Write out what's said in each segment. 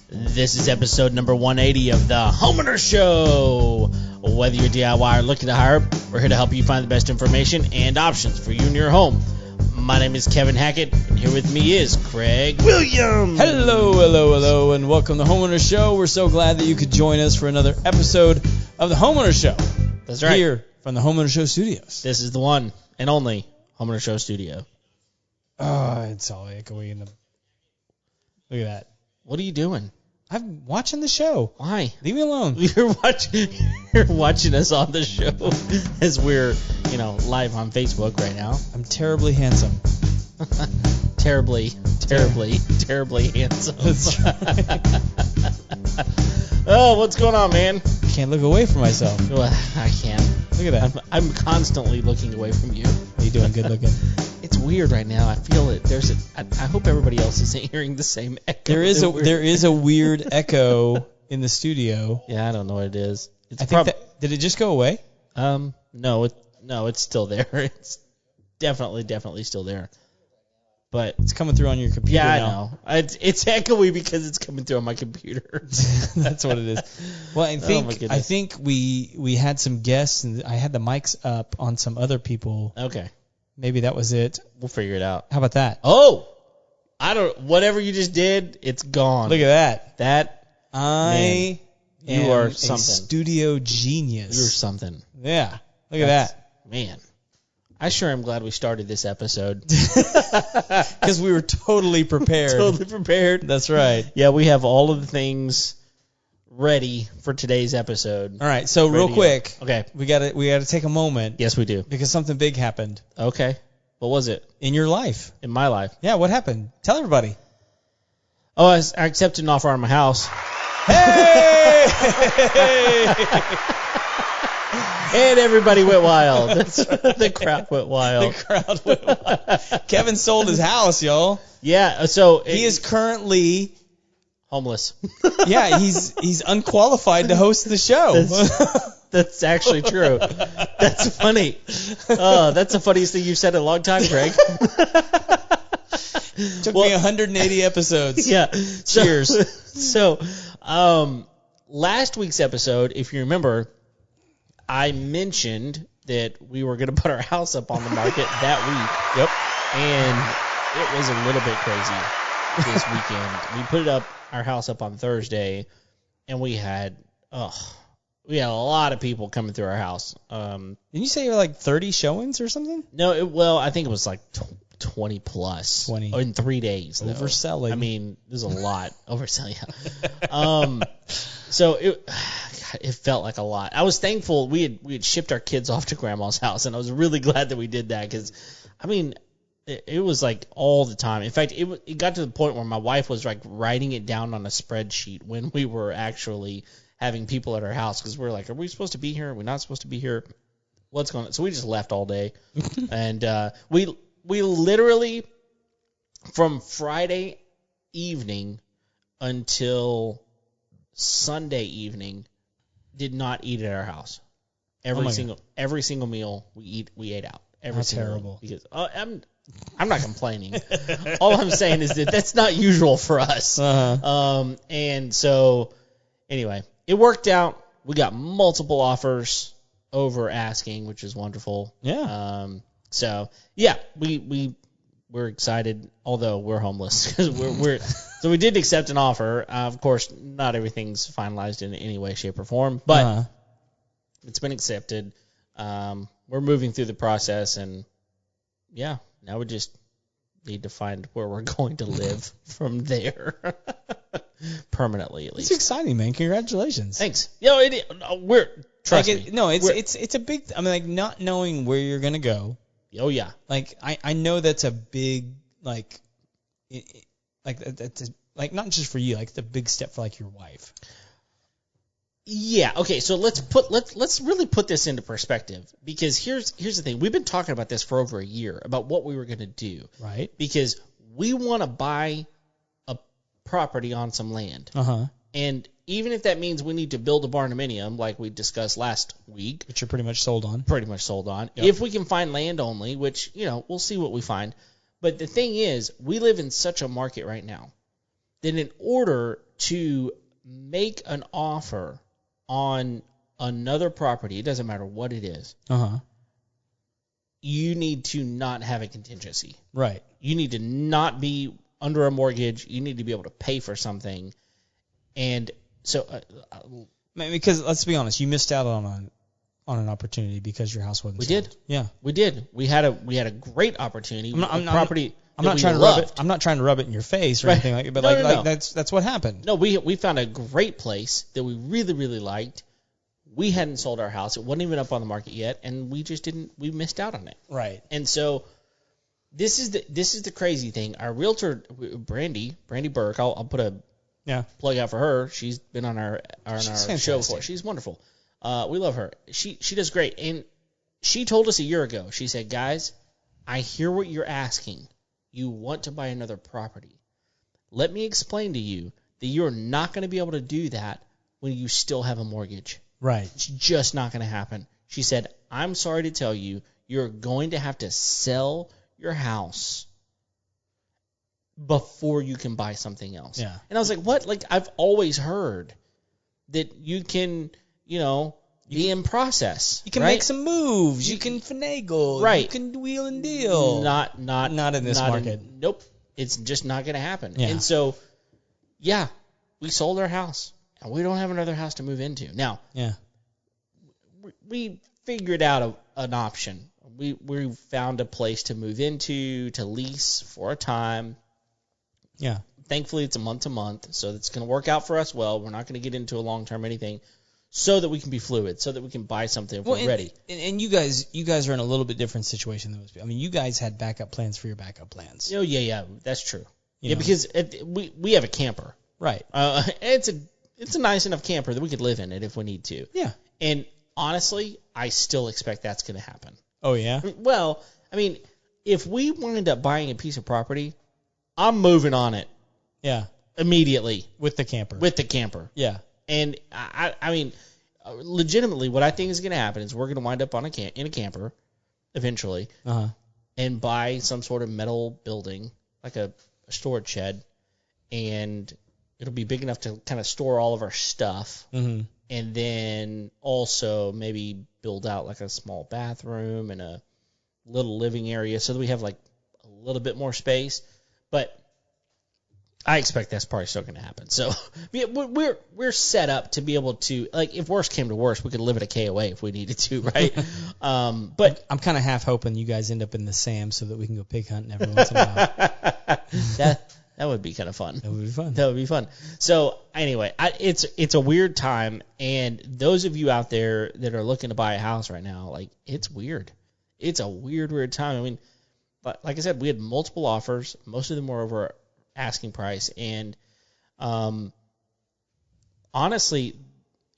This is episode number 180 of the Homeowners Show. Whether you're DIY or looking to hire, we're here to help you find the best information and options for you and your home. My name is Kevin Hackett, and here with me is Craig Williams. Hello, and welcome to the Homeowners Show. We're so glad that you could join us for another episode of the Homeowners Show. That's right. Here from the Homeowners Show studios. This is the one and only Homeowners Show studio. Oh, it's all echoey in the... Look at that. What are you doing? I'm watching the show. Why? Leave me alone. You're watching us on the show as we're, live on Facebook right now. I'm terribly handsome. terribly handsome. That's right. Oh, what's going on, man? I can't look away from myself. Well, I can't. Look at that. I'm constantly looking away from you. Are you doing good looking? It's weird right now. I feel it. I hope everybody else isn't hearing the same echo. There is a weird echo in the studio. Yeah, I don't know what it is. Did it just go away? No, it's still there. It's definitely still there. But it's coming through on your computer now. Yeah, I know. It's echoey because it's coming through on my computer. That's what it is. Well, I think we had some guests, and I had the mics up on some other people. Okay. Maybe that was it. We'll figure it out. How about that? Oh! Whatever you just did, it's gone. Look at that. You are something. A studio genius. You're something. Yeah. Look at that. Man. I sure am glad we started this episode. Because we were totally prepared. That's right. Yeah, we have all of the things ready for today's episode. All right, so real quick. Okay. We gotta take a moment. Yes, we do. Because something big happened. Okay. What was it? In your life. In my life. Yeah, what happened? Tell everybody. Oh, I accepted an offer on my house. Hey! And everybody went wild. The crowd went wild. Kevin sold his house, y'all. Yeah, so he is currently homeless. Yeah, he's unqualified to host the show. That's actually true. That's funny. That's the funniest thing you've said in a long time, Craig. Took me 180 episodes. Yeah. Cheers. So, last week's episode, if you remember, I mentioned that we were going to put our house up on the market that week. Yep. And it was a little bit crazy this weekend. We put our house up on Thursday, and we had a lot of people coming through our house. Didn't you say you were like 30 showings or something? No, I think it was like 20 plus. 20. In 3 days. Though. Overselling. I mean, there's a lot. Overselling. So it felt like a lot. I was thankful we had shipped our kids off to Grandma's house, and I was really glad that we did that because, I mean, it was like all the time. In fact, it got to the point where my wife was like writing it down on a spreadsheet when we were actually having people at our house because we're like, are we supposed to be here? Are we not supposed to be here? What's going on? So we just left all day, and we literally from Friday evening until Sunday evening did not eat at our house. Every single meal we ate out. That's terrible. Because I'm not complaining. All I'm saying is that that's not usual for us. Uh-huh. And so anyway, it worked out. We got multiple offers over asking, which is wonderful. Yeah. So yeah, we're excited, although we're homeless because so we did accept an offer. Of course, not everything's finalized in any way, shape, or form, but it's been accepted. We're moving through the process, and yeah, now we just need to find where we're going to live from there, permanently at least. It's exciting, man. Congratulations. Thanks. Trust me. No, it's a big. I mean, like not knowing where you're gonna go. Oh yeah. Like I know that's a big that's not just for you. Like it's a big step for like your wife. Yeah. Okay. So let's really put this into perspective because here's the thing. We've been talking about this for over a year about what we were going to do. Right. Because we want to buy a property on some land. And even if that means we need to build a barndominium like we discussed last week, which you're pretty much sold on. Yep. If we can find land only, which we'll see what we find. But the thing is, we live in such a market right now that in order to make an offer on another property, it doesn't matter what it is, you need to not have a contingency. Right. You need to not be under a mortgage. You need to be able to pay for something. And so... because let's be honest, you missed out on an opportunity because your house wasn't sold. We did. Yeah. We did. We had a great opportunity. I'm not trying to rub it in your face or anything like that, but no. That's what happened. No, we found a great place that we really, really liked. We hadn't sold our house. It wasn't even up on the market yet, and we missed out on it. Right. And so this is the crazy thing. Our realtor, Brandy Burke, I'll put a plug out for her. She's been on our show before. She's wonderful. We love her. She does great. And she told us a year ago, she said, guys, I hear what you're asking. You want to buy another property. Let me explain to you that you're not going to be able to do that when you still have a mortgage. Right. It's just not going to happen. She said, I'm sorry to tell you, you're going to have to sell your house before you can buy something else. Yeah. And I was like, what? Like, I've always heard that you can, be in process. You can make some moves. You can finagle. Right. You can wheel and deal. Not in this market. Nope. It's just not going to happen. Yeah. And so, we sold our house. And we don't have another house to move into. Now, we figured out an option. We found a place to move into, to lease for a time. Yeah. Thankfully, it's a month-to-month, so it's going to work out for us well. We're not going to get into a long-term anything, so that we can be fluid, so that we can buy something if we're ready. And you guys are in a little bit different situation than most people. I mean, you guys had backup plans for your backup plans. Oh, yeah, that's true. Because we have a camper. Right. It's a nice enough camper that we could live in it if we need to. Yeah. And honestly, I still expect that's going to happen. Oh, yeah? Well, I mean, if we wind up buying a piece of property, I'm moving on it. Yeah. Immediately. With the camper. Yeah. And I mean, legitimately, what I think is going to happen is we're going to wind up in a camper eventually and buy some sort of metal building, like a storage shed, and it'll be big enough to kind of store all of our stuff, and then also maybe build out like a small bathroom and a little living area so that we have like a little bit more space. But I expect that's probably still going to happen. So we're set up to be able to, like, if worst came to worst, we could live at a KOA if we needed to, right? But I'm kind of half hoping you guys end up in the SAM so that we can go pig hunting every once in a while. That would be kind of fun. That would be fun. So anyway, it's a weird time, and those of you out there that are looking to buy a house right now, like, it's weird. It's a weird time. I mean, but like I said, we had multiple offers. Most of them were over asking price, and honestly,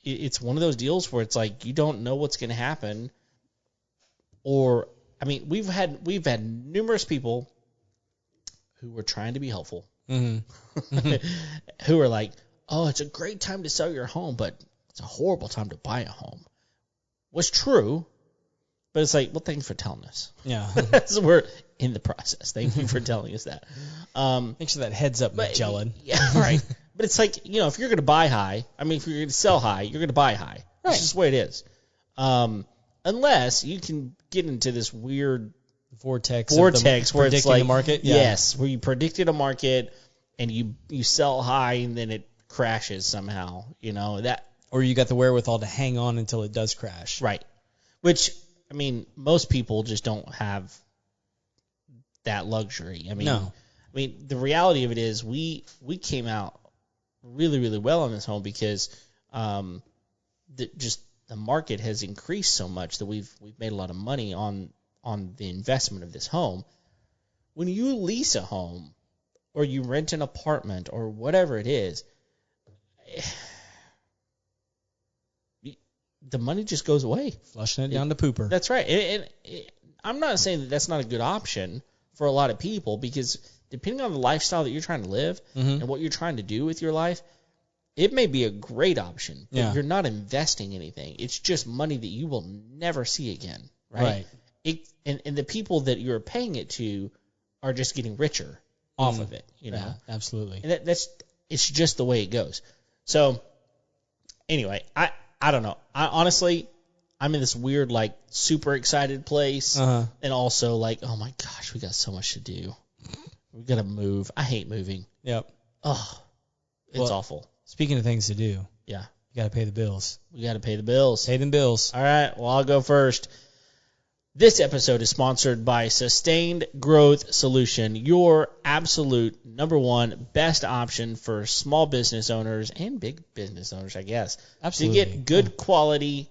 it's one of those deals where it's like you don't know what's going to happen. Or, I mean, we've had numerous people who were trying to be helpful, who are like, oh, it's a great time to sell your home, but it's a horrible time to buy a home. Was true, but it's like, well, thanks for telling us. Yeah. So we're in the process. Thank you for telling us that. Thanks for that heads up, Magellan. Yeah, right. But it's like, if you're going to buy high, I mean, if you're going to sell high, you're going to buy high. Right. That's just the way it is. Unless you can get into this weird vortex where it's like the market. Yeah. Yes, where you predicted a market and you sell high and then it crashes somehow, that, or you got the wherewithal to hang on until it does crash. Right. Which, I mean, most people just don't have that luxury. I mean, no. I mean, the reality of it is we came out really, really well on this home because the market has increased so much that we've made a lot of money on the investment of this home. When you lease a home or you rent an apartment or whatever it is, the money just goes away. Flushing it down the pooper. That's right. And I'm not saying that that's not a good option for a lot of people, because depending on the lifestyle that you're trying to live and what you're trying to do with your life, it may be a great option, but you're not investing anything. It's just money that you will never see again, right? And the people that you're paying it to are just getting richer off of it, you know. Yeah, absolutely. And it's just the way it goes. So anyway, I don't know. Honestly, I'm in this weird, like, super excited place, and also like, oh my gosh, we got so much to do. We got to move. I hate moving. Yep. Oh, it's awful. Speaking of things to do, yeah, you got to pay the bills. We got to pay the bills. Pay them bills. All right. Well, I'll go first. This episode is sponsored by Sustained Growth Solution, your absolute number one best option for small business owners and big business owners, I guess. Absolutely. To get good quality,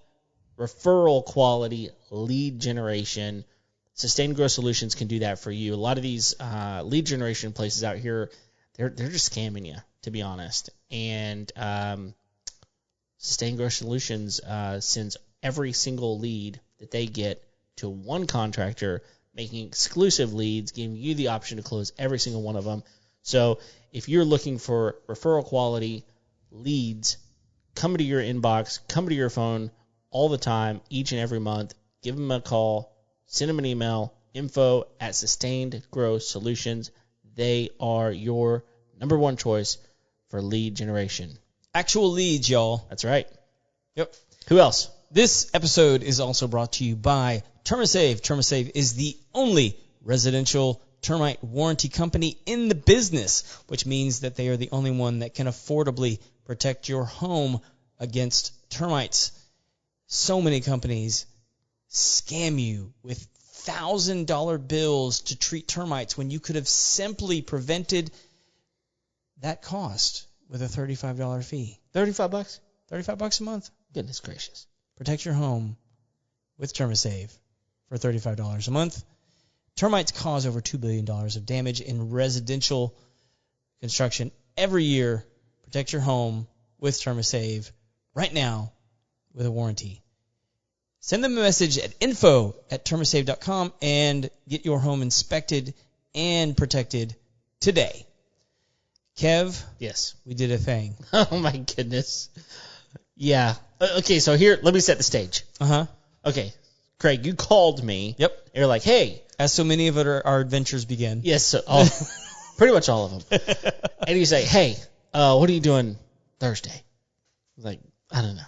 referral quality lead generation. Sustained Growth Solutions can do that for you. A lot of these lead generation places out here, they're just scamming you, to be honest. And Sustained Growth Solutions sends every single lead that they get to one contractor, making exclusive leads, giving you the option to close every single one of them. So if you're looking for referral quality leads, come to your inbox, come to your phone all the time, each and every month. Give them a call, send them an email, info@Sustained Growth Solutions. They are your number one choice for lead generation. Actual leads, y'all. That's right. Yep. Who else? This episode is also brought to you by TermaSave. TermaSave is the only residential termite warranty company in the business, which means that they are the only one that can affordably protect your home against termites. So many companies scam you with $1,000 bills to treat termites when you could have simply prevented that cost with a $35 fee. $35? $35 a month. Goodness gracious. Protect your home with TermaSave for $35 a month. Termites cause over $2 billion of damage in residential construction every year. Protect your home with TermaSave right now with a warranty. Send them a message at info@termasave.com and get your home inspected and protected today. Kev? Yes. We did a thing. Oh, my goodness. Yeah. Okay, so here, let me set the stage. Uh-huh. Okay, Craig, you called me. Yep. You're like, hey. As so many of our adventures begin. Yes, so pretty much all of them. And you say, hey, what are you doing Thursday? I was like, I don't know.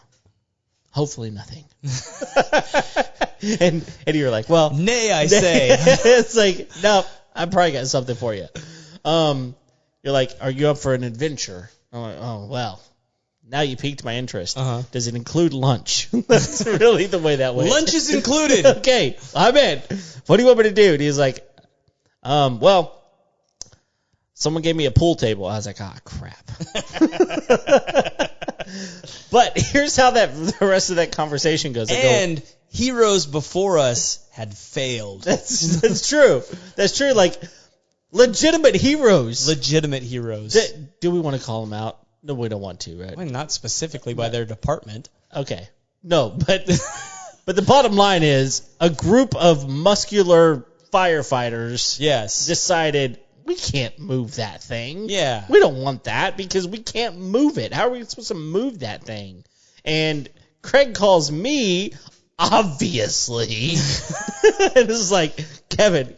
Hopefully nothing. and you're like, well. Nay, I say. It's like, no, I probably got something for you. You're like, are you up for an adventure? I'm like, oh, well. Now you piqued my interest. Uh-huh. Does it include lunch? That's really the way that went. Lunch is included. Okay, I'm in. What do you want me to do? And he's like, well, someone gave me a pool table. I was like, crap. But here's how the rest of that conversation goes. And heroes before us had failed. That's true. That's true. Like, legitimate heroes. Legitimate heroes. Do we want to call them out? No, we don't want to, right? Well, not specifically by their department. Okay. No, but the bottom line is a group of muscular firefighters decided we can't move that thing. Yeah. We don't want that because we can't move it. How are we supposed to move that thing? And Craig calls me, obviously. And it's like, Kevin,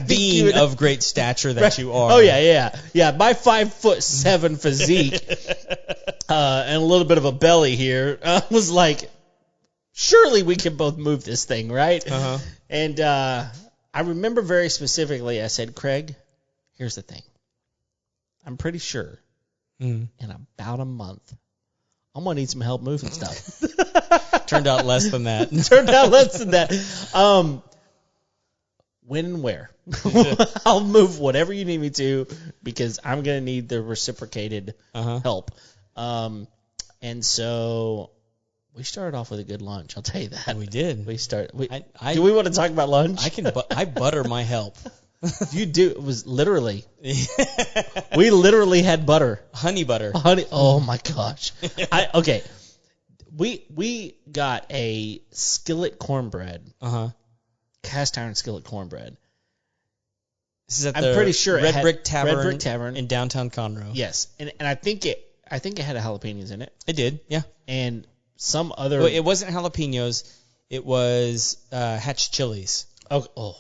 being of great stature that you are. Oh, yeah. My 5'7" physique and a little bit of a belly here was like, surely we can both move this thing, right? Uh-huh. And I remember very specifically, I said, Craig, here's the thing. I'm pretty sure in about a month, I'm going to need some help moving stuff. Turned out less than that. When and where? I'll move whatever you need me to because I'm going to need the reciprocated help. And so we started off with a good lunch. I'll tell you that. We did. Do we want to talk about lunch? I butter my help. You do. It was literally. We literally had butter. Honey butter. Oh my gosh. Okay. We got a skillet cornbread. Cast iron skillet cornbread. This is at I'm pretty sure Red Brick Tavern in downtown Conroe. Yes, and I think it had a jalapenos in it. It did, yeah. And some other. Well, it wasn't jalapenos. It was hatch chilies. Oh.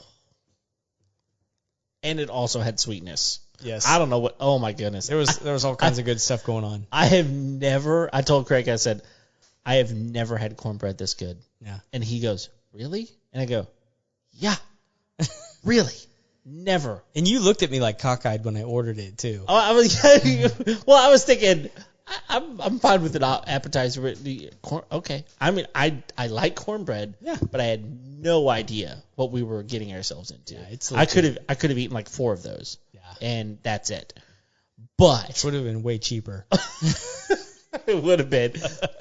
and it also had sweetness. Yes. I don't know what. Oh my goodness. There was all kinds of good stuff going on. I told Craig, I said, I have never had cornbread this good. Yeah. And he goes, really? And I go, yeah, really, never. And you looked at me like cockeyed when I ordered it too. Oh, I was thinking, I'm fine with an appetizer. Okay. I mean, I like cornbread, but I had no idea what we were getting ourselves into. Yeah, I could have eaten like 4 of those. Yeah. And that's it. But Which would have been way cheaper. it would have been.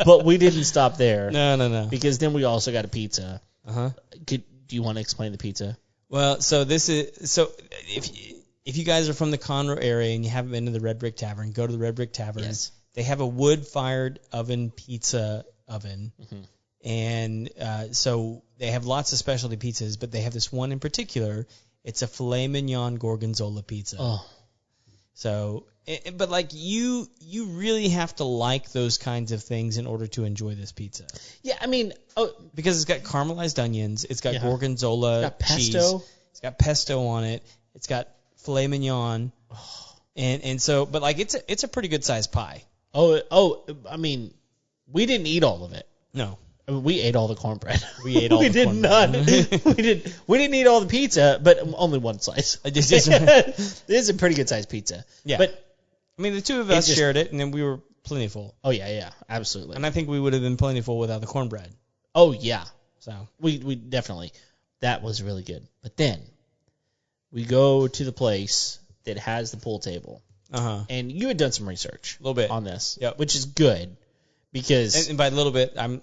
But we didn't stop there. No. Because then we also got a pizza. Uh-huh. Do you want to explain the pizza? Well, so if you guys are from the Conroe area and you haven't been to the Red Brick Tavern, go to the Red Brick Tavern. Yes. They have a wood-fired oven pizza oven. Mm-hmm. And so they have lots of specialty pizzas, but they have this one in particular. It's a filet mignon gorgonzola pizza. Oh. So, but like you really have to like those kinds of things in order to enjoy this pizza. Yeah, I mean, Because it's got caramelized onions, it's got gorgonzola got pesto. cheese, it's got pesto on it, it's got filet mignon, and so, but like it's a pretty good sized pie. I mean, we didn't eat all of it. No. I mean, we ate all the cornbread. We ate all the cornbread. We didn't eat all the pizza, but only one slice. This is a pretty good sized pizza. Yeah. But I mean, the two of us shared it, and then we were plentiful. Oh yeah, absolutely. And I think we would have been plentiful without the cornbread. Oh yeah. So we definitely, that was really good. But then we go to the place that has the pool table. And you had done some research a little bit on this, Yep. which is good because and by a little bit, I'm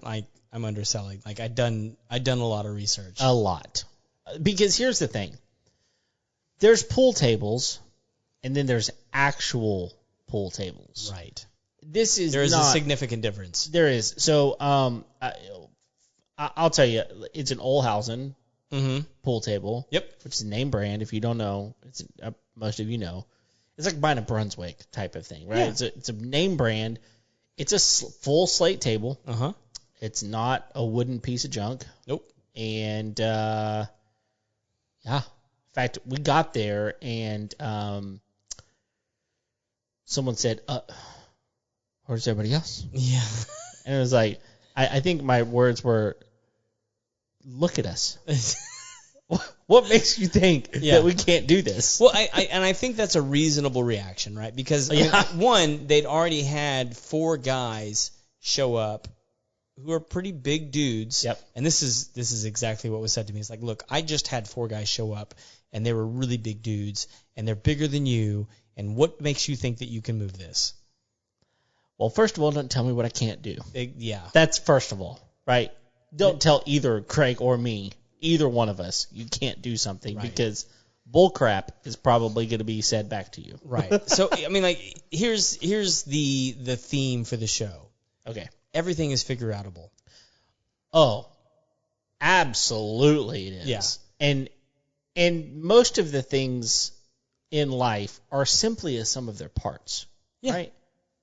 underselling. Like I'd done a lot of research. A lot. Because here's the thing. There's pool tables and then there's actual pool tables. Right. There is a significant difference. There is. So I'll tell you, it's an Olhausen pool table. Yep. Which is a name brand. If you don't know, most of you know. It's like buying a Brunswick type of thing, right? Yeah. It's a name brand. It's a full slate table. It's not a wooden piece of junk. Nope. And yeah, in fact, we got there and someone said, "Where's everybody else?" Yeah. And it was like, I think my words were, "Look at us." What makes you think that we can't do this? Well, I think that's a reasonable reaction, right? Because I mean, one, they'd already had 4 guys show up who are pretty big dudes. Yep. And this is exactly what was said to me. It's like, look, I just had 4 guys show up, and they were really big dudes, and they're bigger than you. And what makes you think that you can move this? Well, first of all, don't tell me what I can't do. Yeah. That's first of all, right? Don't tell either Craig or me, either one of us, you can't do something because bull crap is probably going to be said back to you. Right. So, I mean, like, here's the theme for the show. Okay. Everything is figure-outable. Oh, absolutely it is. Yeah. And most of the things in life are simply a sum of their parts. Yeah.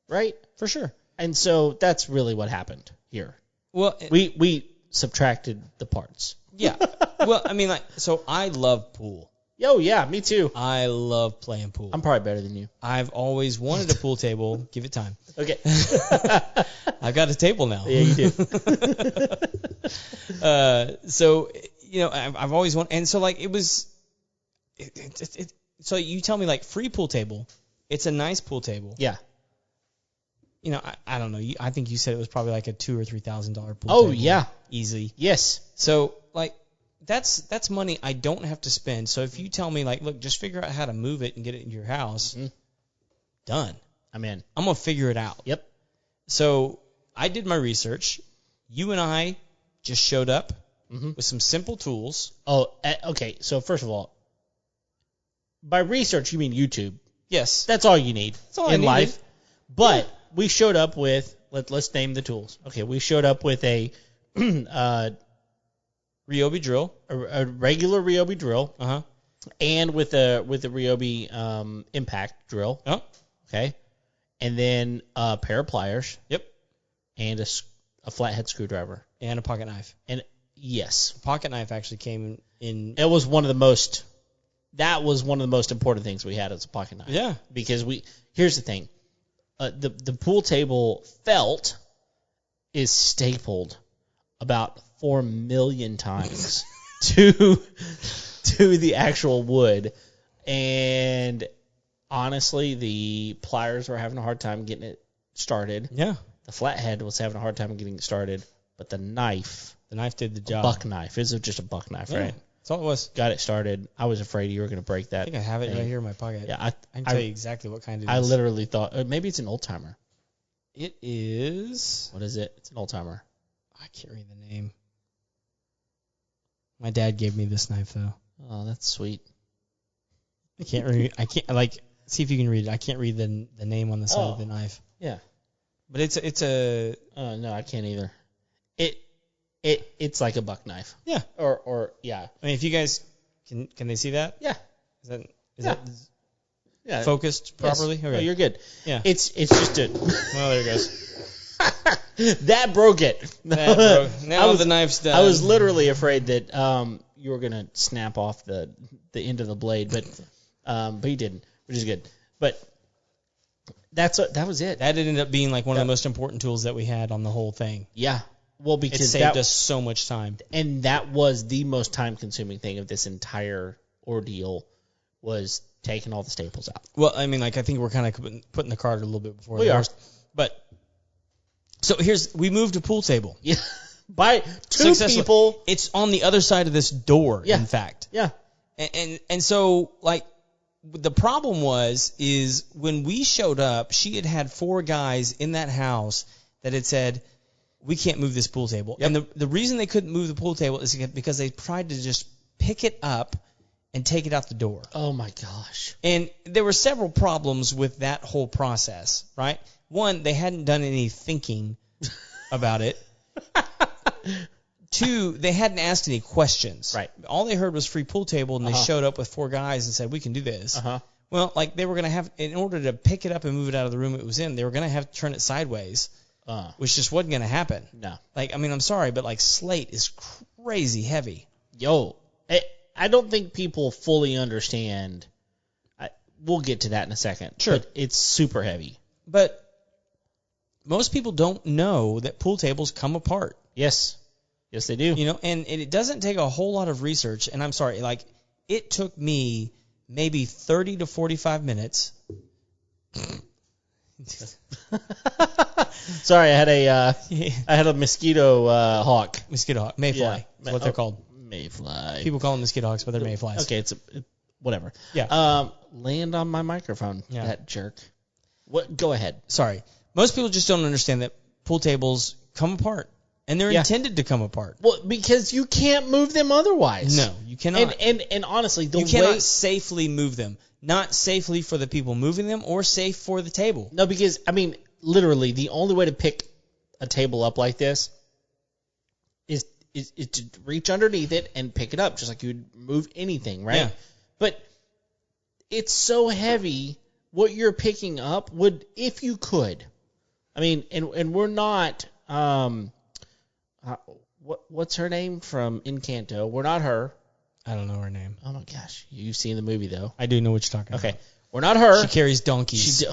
Right? For sure. And so that's really what happened here. Well, we subtracted the parts. Yeah. Well, I mean, like, so I love pool. Oh, yeah, me too. I love playing pool. I'm probably better than you. I've always wanted a pool table. Give it time. Okay. I've got a table now. Yeah, you do. So, you know, I've always wanted, and so, like, it was, so you tell me, like, free pool table. It's a nice pool table. Yeah. You know, I don't know. I think you said it was probably like a $2,000 or $3,000 pool table. Oh, yeah. Easy. Yes. So, like, that's money I don't have to spend. So if you tell me, like, look, just figure out how to move it and get it into your house, done. I'm in. I'm going to figure it out. Yep. So I did my research. You and I just showed up with some simple tools. Oh, okay. So first of all, by research, you mean YouTube. Yes. That's all you need in life. But we showed up with, let's name the tools. Okay, we showed up with a Ryobi drill. A regular Ryobi drill. And with a Ryobi impact drill. Oh. Okay. And then a pair of pliers. Yep. And a flathead screwdriver. And a pocket knife. And yes. Pocket knife actually came in. It was one of the most that was one of the most important things we had as a pocket knife. Yeah. Because here's the thing. The pool table felt is stapled about 4 million times to the actual wood. And honestly, the pliers were having a hard time getting it started. Yeah. The flathead was having a hard time getting it started. But the knife did the job. Buck knife. It was just a buck knife, right? That's all it was. Got it started. I was afraid you were going to break that. I think I have it thing. right here in my pocket. Yeah, I can tell you exactly what kind it is. I literally thought maybe it's an old timer. It is. What is it? It's an old timer. I can't read the name. My dad gave me this knife though. Oh, that's sweet. I can't read. I can't see if you can read it. I can't read the name on the side of the knife. Yeah, but it's a. Oh no, I can't either. It's like a buck knife. Yeah. Or yeah. I mean, if you guys can they see that? Yeah. Is that yeah. Focused properly? Yes. Okay. Oh, you're good. Yeah. It's just a. Well, there it goes. That broke it. That broke. Now the knife's done. I was literally afraid that you were gonna snap off the end of the blade, but you didn't, which is good. But that was it. That ended up being like one of the most important tools that we had on the whole thing. Yeah. Well, because it saved us so much time. And that was the most time-consuming thing of this entire ordeal was taking all the staples out. Well, I mean, I think we're kind of putting the cart a little bit before we the are. horse. But so we moved a pool table. Yeah. By two people. It's on the other side of this door, yeah. in fact. Yeah. And so, like, the problem is when we showed up, she had 4 guys in that house that had said, we can't move this pool table. Yep. And the reason they couldn't move the pool table is because they tried to just pick it up and take it out the door. Oh, my gosh. And there were several problems with that whole process, right? One, they hadn't done any thinking about it. 2, they hadn't asked any questions. Right. All they heard was free pool table, and they showed up with 4 guys and said, we can do this. Well, like, they were going to have, in order to pick it up and move it out of the room it was in, they were going to have to turn it sideways. Which just wasn't going to happen. No. Like, I mean, I'm sorry, but, like, slate is crazy heavy. Yo, I don't think people fully understand. We'll get to that in a second. Sure. But it's super heavy. But most people don't know that pool tables come apart. Yes. Yes, they do. You know, and it doesn't take a whole lot of research. And I'm sorry, like, it took me maybe 30 to 45 minutes. Sorry, I had a mosquito hawk. Mosquito hawk, mayfly. Yeah. That's what they're called. Mayfly. People call them mosquito hawks, but they're mayflies. Okay, whatever. Yeah. Land on my microphone. Yeah. That jerk. What? Go ahead. Sorry. Most people just don't understand that pool tables come apart, and they're intended to come apart. Well, because you can't move them otherwise. No, you cannot. And honestly, you cannot safely move them. Not safely for the people moving them, or safe for the table. No, because I mean, literally, the only way to pick a table up like this is to reach underneath it and pick it up, just like you'd move anything, right? Yeah. But it's so heavy. What you're picking up would, if you could, I mean, and we're not. What's her name from Encanto? We're not her. I don't know her name. Oh my gosh, you've seen the movie though. I do know what you're talking about. Okay, we're not her. She carries donkeys.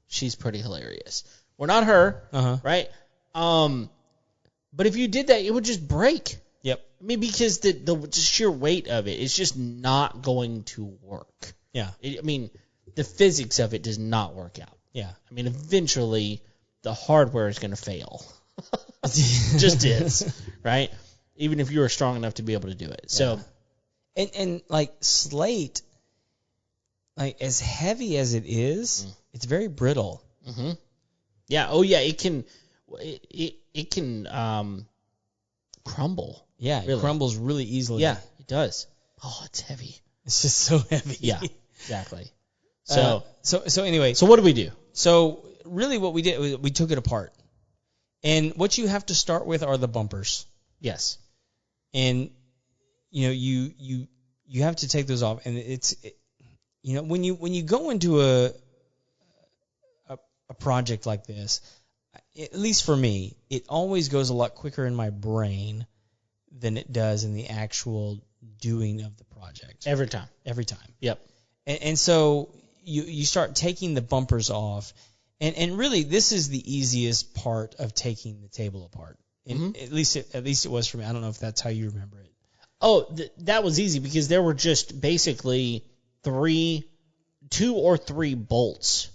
She's pretty hilarious. We're not her, right? But if you did that, it would just break. Yep. I mean, because the just sheer weight of it is just not going to work. Yeah. I mean, the physics of it does not work out. Yeah. I mean, eventually the hardware is going to fail. Just is, right? Even if you were strong enough to be able to do it. So. And like slate, like as heavy as it is, it's very brittle. Mm-hmm. Yeah. Oh yeah. It can crumble. Yeah. Really. It crumbles really easily. Yeah, it does. Oh, it's heavy. It's just so heavy. Yeah. Exactly. So anyway. So what do we do? So really, what we did was we took it apart, and what you have to start with are the bumpers. Yes. And you know, you have to take those off, and when you go into a project like this, at least for me, it always goes a lot quicker in my brain than it does in the actual doing of the project. Every time. Every time. Yep. And so you start taking the bumpers off, and really this is the easiest part of taking the table apart. And at least it was for me. I don't know if that's how you remember it. Oh, that was easy because there were just basically 2 or 3 bolts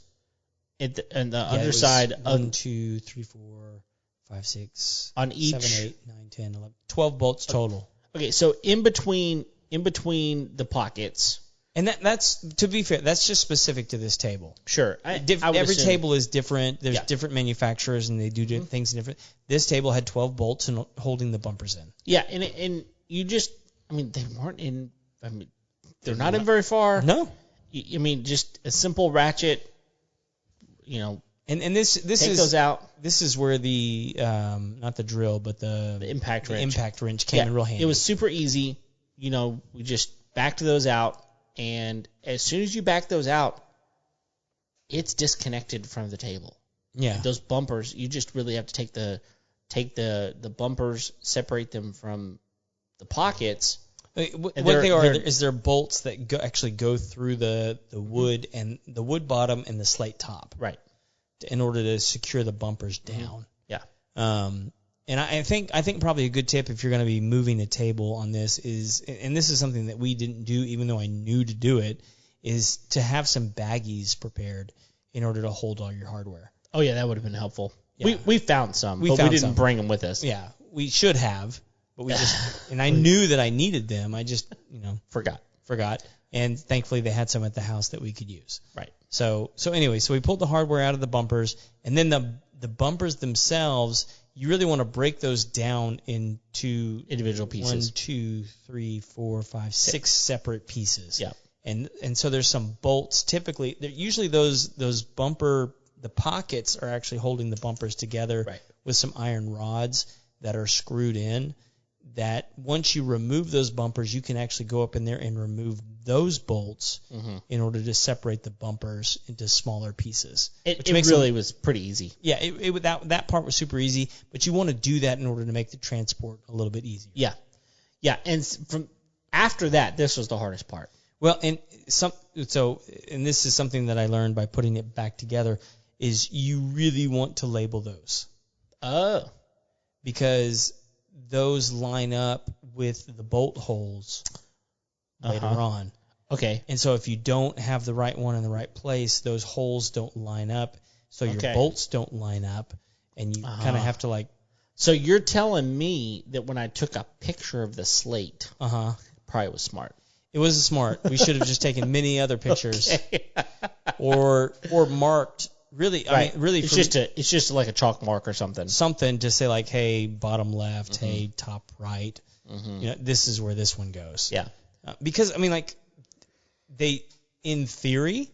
on the underside of 1, 2, 3, 4, 5, 6 on each 7, 8, 9, 10, 11, 12 bolts total. Okay, so in between the pockets. And that's, to be fair, that's just specific to this table. Sure. Every table is different. There's different manufacturers, and they do things different. This table had 12 bolts and holding the bumpers in. Yeah, and you just, they weren't in, they're not in very far. No. Just a simple ratchet, And this take is those out. This is where the not the drill, but the impact wrench. Impact wrench came in real handy. It was super easy. We just backed those out, and as soon as you back those out, it's disconnected from the table. Yeah. Those bumpers, you just really have to take the bumpers, separate them from the pockets. What they are is there bolts that actually go through the wood and the wood bottom and the slate top. Right. In order to secure the bumpers down. Yeah. And I think probably a good tip if you're going to be moving a table on this is, and this is something that we didn't do even though I knew to do it, is to have some baggies prepared in order to hold all your hardware. Oh yeah, that would have been helpful. Yeah. We found some, but we didn't bring them with us. Yeah, we should have, but we just, and I knew that I needed them. I just, forgot. And thankfully they had some at the house that we could use. Right. So anyway, we pulled the hardware out of the bumpers, and then the bumpers themselves, you really want to break those down into individual pieces. 1, 2, 3, 4, 5, 6 separate pieces. Yeah. And so there's some bolts. Typically, usually those bumper, the pockets are actually holding the bumpers together with some iron rods that are screwed in. That once you remove those bumpers, you can actually go up in there and remove those bolts in order to separate the bumpers into smaller pieces. It really was pretty easy. Yeah, that part was super easy, but you want to do that in order to make the transport a little bit easier. Yeah, yeah, and from after that, this was the hardest part. Well, and this is something that I learned by putting it back together, is you really want to label those. Oh. Because those line up with the bolt holes later on. Okay. And so if you don't have the right one in the right place, those holes don't line up, so your bolts don't line up, and you kind of have to So you're telling me that when I took a picture of the slate, probably was smart. It was smart. We should have just taken many other pictures, or marked. Really, right. Really, it's just like a chalk mark or something. Something to say like, hey, bottom left, hey, top right. This is where this one goes. Yeah. Because they, in theory,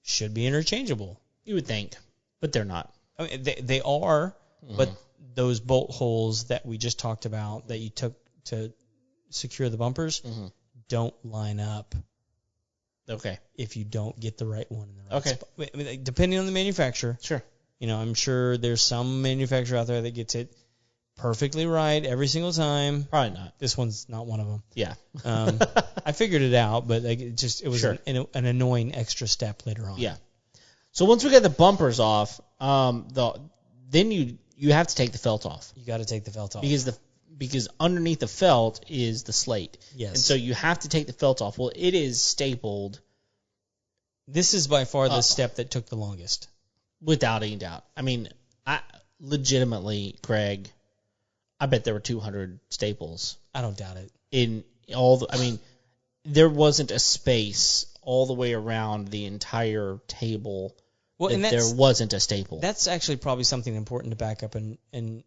should be interchangeable. You would think, but they're not. They are, but those bolt holes that we just talked about that you took to secure the bumpers don't line up. Okay. If you don't get the right one in the right spot. Depending on the manufacturer. Sure. I'm sure there's some manufacturer out there that gets it perfectly right every single time. Probably not. This one's not one of them. Yeah. I figured it out, but it was an annoying extra step later on. Yeah. So once we get the bumpers off, then you have to take the felt off. You got to take the felt off. Because underneath the felt is the slate. Yes. And so you have to take the felt off. Well, it is stapled. This is by far the step that took the longest. Without any doubt. I legitimately, Craig, I bet there were 200 staples. I don't doubt it. In all there wasn't a space all the way around the entire table there wasn't a staple. That's actually probably something important to back up and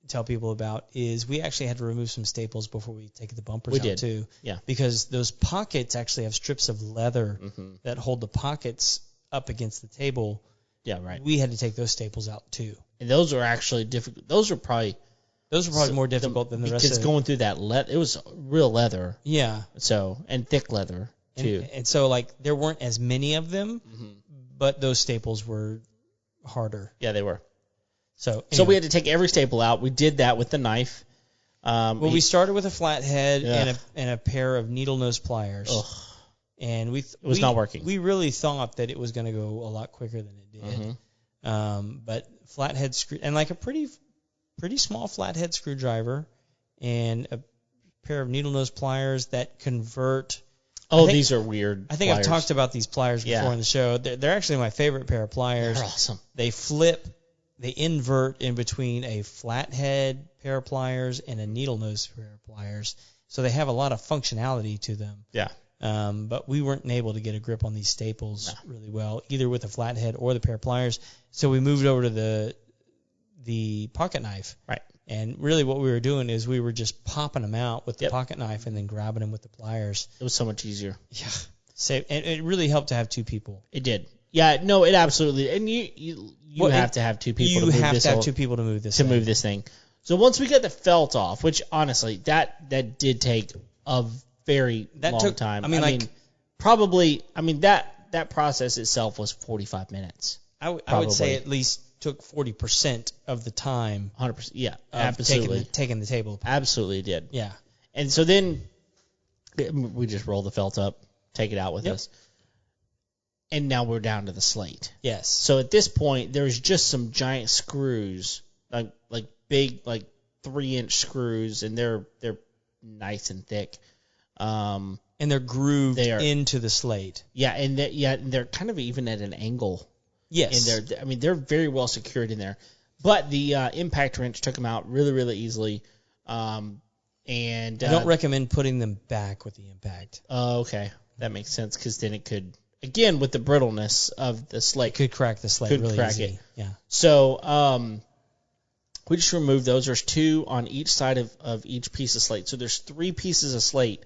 tell people about, is we actually had to remove some staples before we take the bumpers out too. Yeah. Because those pockets actually have strips of leather that hold the pockets up against the table. Yeah, right. We had to take those staples out too. And those are actually difficult. Those were probably more difficult than the rest of it. Because going through that it was real leather. Yeah. And thick leather too. And so there weren't as many of them, but those staples were harder. Yeah, they were. So we had to take every staple out. We did that with the knife. Well, we started with a flathead Yeah. and a pair of needle nose pliers. Ugh. And It was not working. We really thought that it was going to go a lot quicker than it did. But flathead screw and like a pretty small flathead screwdriver and a pair of needle nose pliers that convert. Oh, these are weird. I think pliers. I've talked about these pliers before in the show. They're actually my favorite pair of pliers. They're awesome. They flip, they invert in between a flathead pair of pliers and a needle nose pair of pliers. So they have a lot of functionality to them. Yeah. But we weren't able to get a grip on these staples really well, either with the flathead or the pair of pliers. So we moved over to the pocket knife. Right. And really what we were doing is we were just popping them out with the pocket knife and then grabbing them with the pliers. It was so much easier. Yeah. And it really helped to have two people. It did. Yeah, no, it absolutely. And you have to have two people to move this. You have to have two people to move this to move this thing. So once we got the felt off, which honestly, that did take a very long time. That process itself was 45 minutes. I would say at least took 40% of the time. 100%. Yeah, absolutely. Taking the table apart. Absolutely did. Yeah. And so then we just roll the felt up, take it out with us. And now we're down to the slate. Yes. So at this point, there's just some giant screws, like big, like 3-inch screws, and they're nice and thick. And they're grooved into the slate. Yeah, and they're kind of even at an angle. Yes. And they're very well secured in there. But the impact wrench took them out really, really easily. And I don't recommend putting them back with the impact. Oh, okay. That makes sense, because then it could, again, with the brittleness of the slate. It could crack the slate really easy. Yeah. So we just removed those. There's 2 on each side of each piece of slate. So there's 3 pieces of slate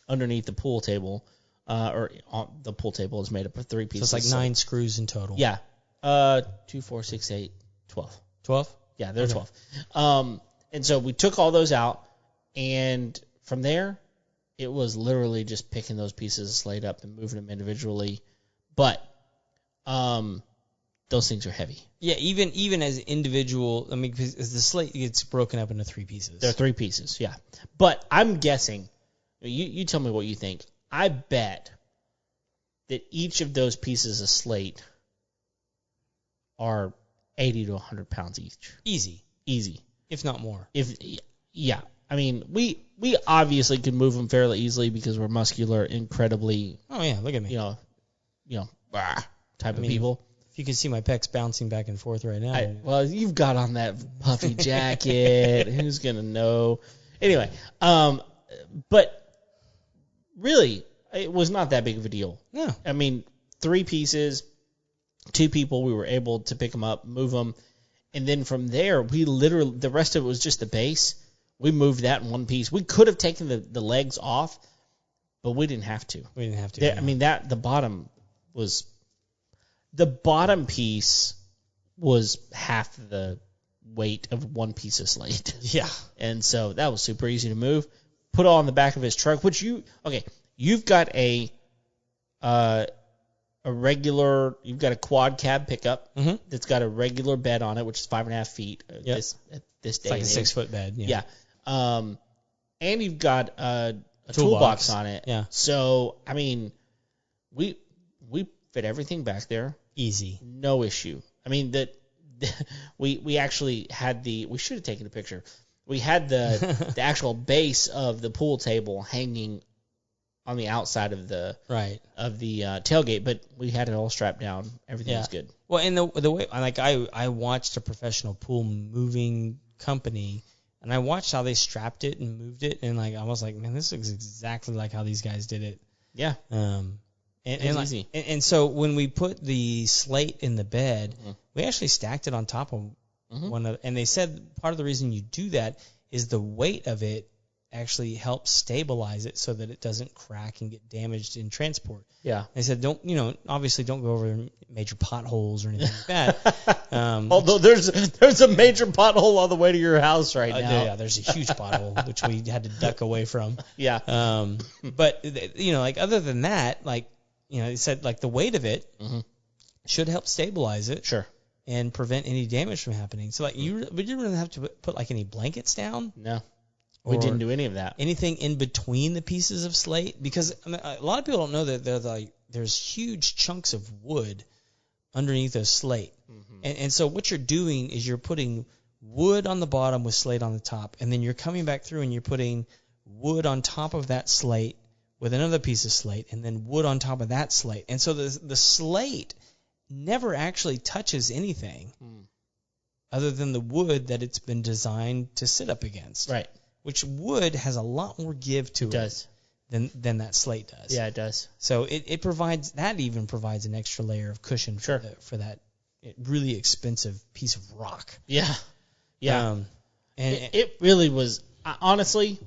underneath the pool table. The pool table is made up of 3 pieces. So it's like 9 screws in total. Yeah. 2, 4, 6, 8, 12. 12? Yeah, they're 12. And so we took all those out, and from there, it was literally just picking those pieces of slate up and moving them individually. But those things are heavy. Yeah, even as individual, because the slate gets broken up into 3 pieces. There are 3 pieces, yeah. But I'm guessing, you tell me what you think. I bet that each of those pieces of slate are 80 to 100 pounds each. Easy. If not more. Yeah. I mean, we obviously can move them fairly easily because we're muscular, incredibly. Oh yeah, look at me. Type of people. If you can see my pecs bouncing back and forth right now. Well, you've got on that puffy jacket. Who's gonna know? Anyway, but really, it was not that big of a deal. No. I mean, 3 pieces, 2 people, we were able to pick them up, move them, and then from there, the rest of it was just the base. We moved that in one piece. We could have taken the legs off, but we didn't have to. Yeah. I mean, the bottom piece was half the weight of one piece of slate. Yeah. And so that was super easy to move. Put all on the back of his truck, which you've got a quad cab pickup that's got a regular bed on it, which is 5.5 feet. This day, it's like a 6-foot bed. Yeah. And you've got a toolbox on it. Yeah. So I mean, we fit everything back there. Easy. No issue. I mean we actually had we should have taken a picture. We had the actual base of the pool table hanging on the outside of the tailgate, but we had it all strapped down. Everything was good. Well, and the way I watched a professional pool moving company, and I watched how they strapped it and moved it, and I was like, man, this looks exactly like how these guys did it. Yeah. Easy. And so when we put the slate in the bed, we actually stacked it on top of one of, and they said part of the reason you do that is the weight of it actually helps stabilize it so that it doesn't crack and get damaged in transport. Yeah. They said obviously don't go over major potholes or anything like that. Although there's a major pothole on the way to your house right now. Yeah, there's a huge pothole which we had to duck away from. Yeah. But other than that, they said the weight of it should help stabilize it. Sure. And prevent any damage from happening. So we didn't really have to put any blankets down. No. We didn't do any of that. Anything in between the pieces of slate, because I mean, a lot of people don't know that there's huge chunks of wood underneath a slate. Mm-hmm. And so what you're doing is you're putting wood on the bottom with slate on the top, and then you're coming back through and you're putting wood on top of that slate with another piece of slate, and then wood on top of that slate. And so the slate never actually touches anything other than the wood that it's been designed to sit up against. Right. Which wood has a lot more give to it than that slate does. Yeah, it does. So it provides an extra layer of cushion for that really expensive piece of rock. Yeah. Yeah. And it really was, honestly,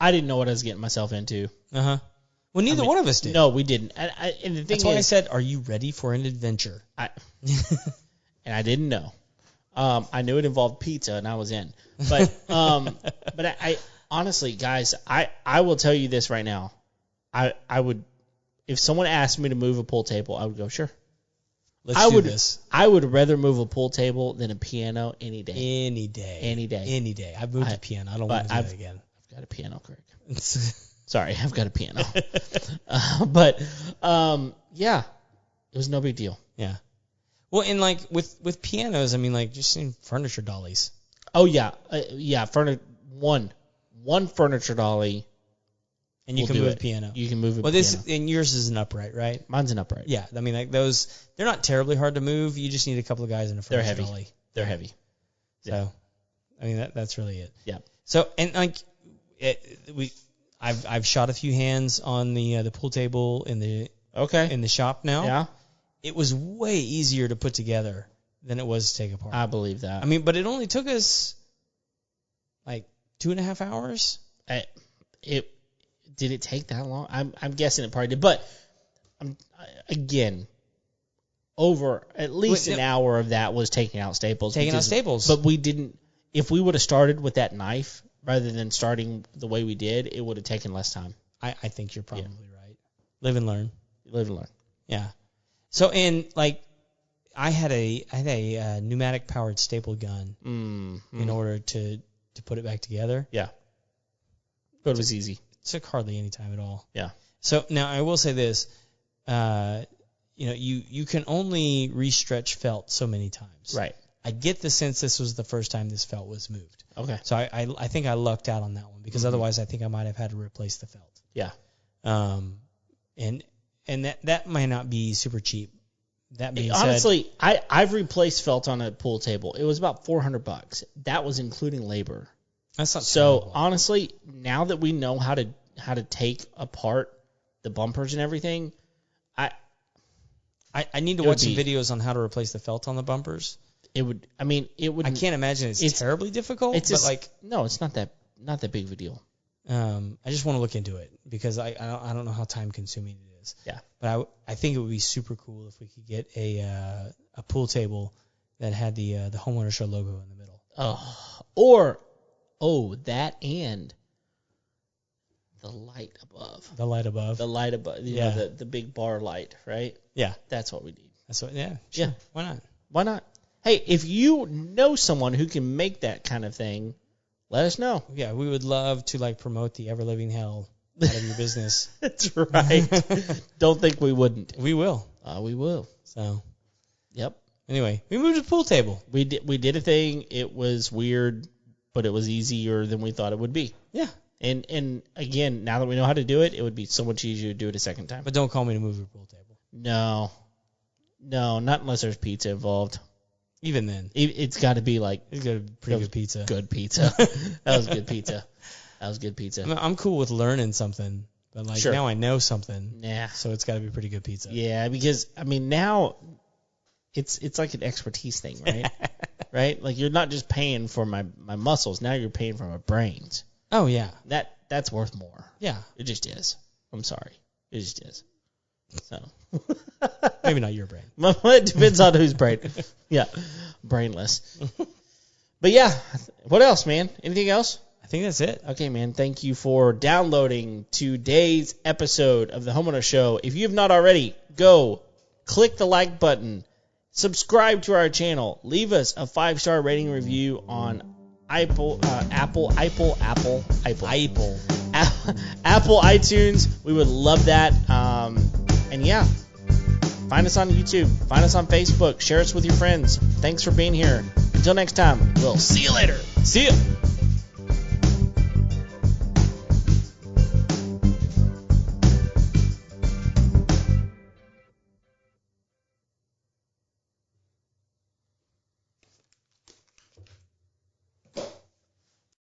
I didn't know what I was getting myself into. Uh-huh. Well, neither one of us did. No, we didn't. And the thing That's why I said, are you ready for an adventure? And I didn't know. I knew it involved pizza, and I was in. But I honestly, guys, I will tell you this right now. I would, if someone asked me to move a pool table, I would go, sure. Let's do this. I would rather move a pool table than a piano any day. Any day. Any day. Any day. I've moved a piano. I don't want to do that again. I've got a piano, Craig. Sorry, I've got a piano. But yeah, it was no big deal. Yeah. Well, and like with pianos, I mean, like just in furniture dollies. Oh yeah, yeah. One furniture dolly, and you can move a piano. You can move a piano. Well, and yours is an upright, right? Mine's an upright. Yeah, I mean, like those, they're not terribly hard to move. You just need a couple of guys in a furniture dolly. They're heavy. Yeah. So, I mean, that's really it. Yeah. So, and like, I've shot a few hands on the pool table in the shop now. Yeah. It was way easier to put together than it was to take apart. I believe that. I mean, but it only took us like 2.5 hours. Did it take that long? I'm guessing it probably did. But again, over at least an hour of that was taking out staples. But we didn't. If we would have started with that knife rather than starting the way we did, it would have taken less time. I think you're probably right. Live and learn. Live and learn. Yeah. So, and like, I had a pneumatic powered staple gun in order to put it back together. Yeah. But it was easy. It took hardly any time at all. Yeah. So now I will say this, you can only restretch felt so many times. Right. I get the sense this was the first time this felt was moved. Okay. So I think I lucked out on that one because otherwise I think I might have had to replace the felt. Yeah. And that might not be super cheap. That being honestly, I've replaced felt on a pool table. It was about $400. That was including labor. That's not so terrible. Honestly, now that we know how to take apart the bumpers and everything, I need to watch some videos on how to replace the felt on the bumpers. It would. I can't imagine it's terribly difficult. It's but just, no, it's not that big of a deal. I just want to look into it because I don't know how time consuming it is. Yeah. But I think it would be super cool if we could get a pool table that had the Homeowners Show logo in the middle. That and the light above. The light above. The light above. You know, the big bar light, right? Yeah. That's what we need. Sure. Yeah. Why not? Why not? Hey, if you know someone who can make that kind of thing, let us know. Yeah, we would love to promote the ever living hell out of your business. That's right. Don't think we wouldn't. We will. We will. So. Yep. Anyway, we moved to the pool table. We did a thing. It was weird, but it was easier than we thought it would be. Yeah. And again, now that we know how to do it, it would be so much easier to do it a second time. But don't call me to move your pool table. No, not unless there's pizza involved. Even then. It's got to be It's got to be pretty good pizza. Good pizza. That was good pizza. I mean, I'm cool with learning something, but now I know something. Yeah. So it's got to be pretty good pizza. Yeah, because now it's like an expertise thing, right? Right? Like you're not just paying for my muscles. Now you're paying for my brains. Oh yeah. That's worth more. Yeah. It just is. I'm sorry. It just is. So maybe not your brain. It depends on whose brain. Yeah. Brainless. But yeah, what else, man? Anything else? I think that's it. Okay, man. Thank you for downloading today's episode of the Homeowner Show. If you have not already, go click the like button, subscribe to our channel, leave us a 5-star rating review on Apple, iTunes. We would love that. And yeah, find us on YouTube. Find us on Facebook. Share us with your friends. Thanks for being here. Until next time, we'll see you later. See ya.